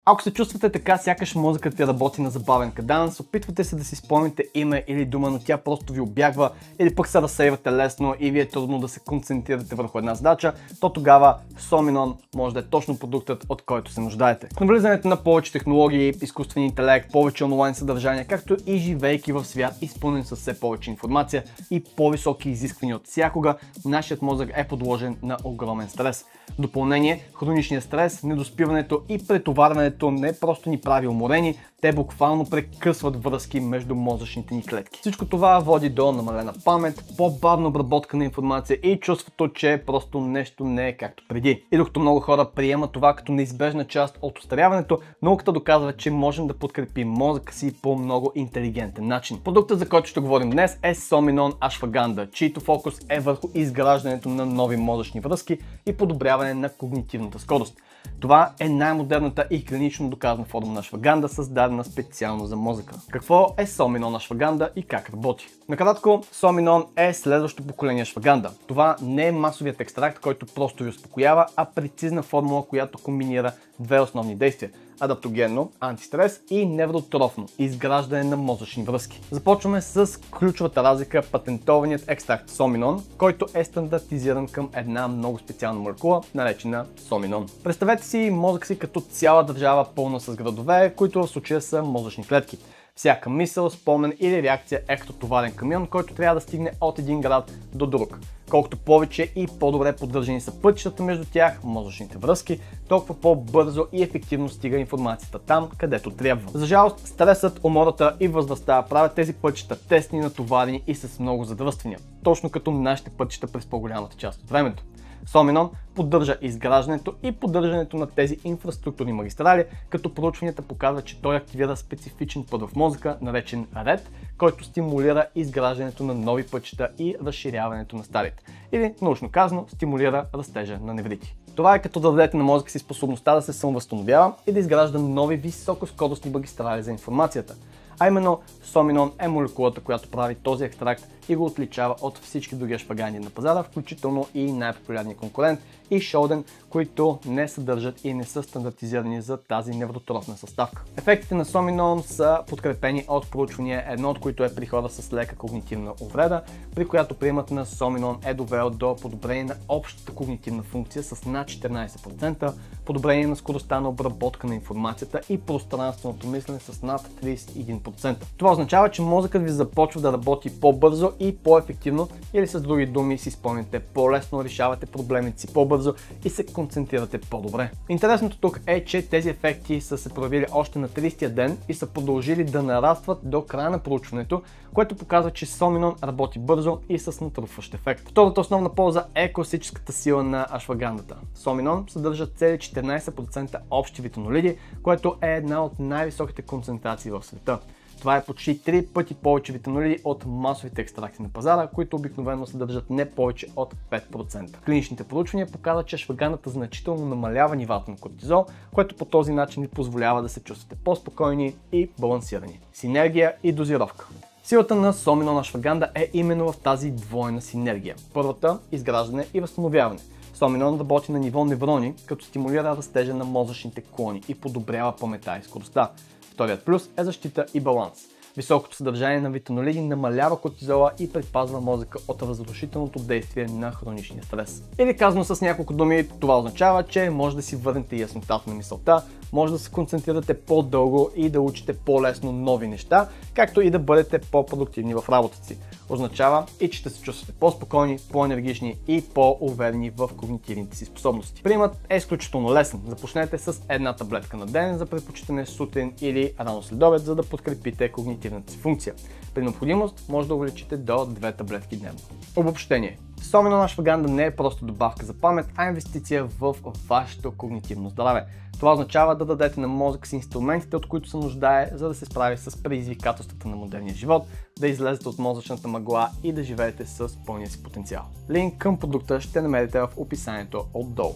Ако се чувствате така, сякаш мозъкът ви работи на забавен каданс, опитвате се да си спомните име или дума, но тя просто ви обягва, или пък се разсейвате лесно и ви е трудно да се концентрирате върху една задача, то тогава Somninon може да е точно продуктът, от който се нуждаете. С навлизането на повече технологии, изкуствен интелект, повече онлайн съдържания, както и живейки в свят, изпълнен с все повече информация и по-високи изисквания от всякога, нашият мозък е подложен на огромен стрес. В допълнение, хроничният стрес, недоспиването и претоварването не просто ни прави уморени, те буквално прекъсват връзки между мозъчните ни клетки. Всичко това води до намалена памет, по-бавна обработка на информация и чувството, че просто нещо не е както преди. И докато много хора приемат това като неизбежна част от остаряването, науката доказва, че можем да подкрепим мозъка си по много интелигентен начин. Продуктът, за който ще говорим днес, е Somninon Ashwagandha, чийто фокус е върху изграждането на нови мозъчни връзки и подобряване на когнитивната скорост. Това е най-модерната и клинично доказана форма на ашваганда, създадена специално за мозъка. Какво е Somninon Ashwagandha и как работи? Накратко, Somninon е следващото поколение ашваганда. Това не е масовият екстракт, който просто ви успокоява, а прецизна формула, която комбинира две основни действия: адаптогенно, антистрес и невротрофно, изграждане на мозъчни връзки. Започваме с ключовата разлика, патентованият екстракт Somninon, който е стандартизиран към една много специална молекула, наречена Somninon. Представете си мозък си като цяла държава, пълна с градове, които в случая са мозъчни клетки. Всяка мисъл, спомен или реакция е като товарен камион, който трябва да стигне от един град до друг. Колкото повече и по-добре поддържани са пътищата между тях, мозъчните връзки, толкова по-бързо и ефективно стига информацията там, където трябва. За жалост, стресът, умората и възрастта правят тези пътища тесни, натоварени и с много задръствания, точно като нашите пътища през по-голямата част от времето. Somninon поддържа изграждането и поддържането на тези инфраструктурни магистрали, като проучванията показват, че той активира специфичен път в мозъка, наречен RED, който стимулира изграждането на нови пътища и разширяването на старите. Или, научно казано, стимулира растежа на неврити. Това е като да дадете на мозъка си способността да се самовъзстановява и да изгражда нови високоскоростни магистрали за информацията. А именно, Somninon е молекулата, която прави този екстракт и го отличава от всички други ашвагани на пазара, включително и най-популярния конкурент Shodan, които не съдържат и не са стандартизирани за тази невротрофна съставка. Ефектите на Somninon са подкрепени от проучвания, едно от които е при хора с лека когнитивна увреда, при която приемът на Somninon е довел до подобрение на общата когнитивна функция с над 14%, подобрение на скоростта на обработка на информацията и пространственото мислене с над 31%. Това означава, че мозъкът ви започва да работи по-бързо и по-ефективно, или с други думи си спомняте по-лесно, решавате проблемите си по-бързо и се концентрирате по-добре. Интересното тук е, че тези ефекти са се проявили още на 30-я ден и са продължили да нарастват до края на проучването, което показва, че Somninon работи бързо и с натрупващ ефект. Втората основна полза е класическата сила на ашвагандата. Somninon съдържа цели 14% общи витаминоиди, което е една от най-високите концентрации в света. Това е почти 3 пъти повече витаминоиди от масовите екстракти на пазара, които обикновено съдържат не повече от 5%. Клиничните проучвания показват, че ашвагандата значително намалява нивата на кортизол, което по този начин ви позволява да се чувствате по-спокойни и балансирани. Синергия и дозировка. Силата на Somninon Ashwagandha е именно в тази двойна синергия. Първата – изграждане и възстановяване. Somninon работи на ниво неврони, като стимулира растежа на мозъчните клони и подобрява паметта и скоростта. Вторият плюс е защита и баланс. Високото съдържание на витаминоиди намалява кортизола и предпазва мозъка от разрушителното действие на хроничния стрес. Или казано с няколко думи, това означава, че може да си върнете яснотата на мисълта, може да се концентрирате по-дълго и да учите по-лесно нови неща, както и да бъдете по-продуктивни в работата си. Означава и че ще се чувствате по-спокойни, по-енергични и по-уверени в когнитивните си способности. Приемът е изключително лесен. Започнете с една таблетка на ден за предпочитане сутрин или рано следобед, за да подкрепите когнитивната си функция. При необходимост може да увеличите до 2 таблетки дневно. Обобщение. Somninon Ashwagandha не е просто добавка за памет, а инвестиция в вашето когнитивно здраве. Това означава да дадете на мозъка си инструментите, от които се нуждае, за да се справи с предизвикателствата на модерния живот, да излезете от мозъчната мъгла и да живеете с пълния си потенциал. Линк към продукта ще намерите в описанието отдолу.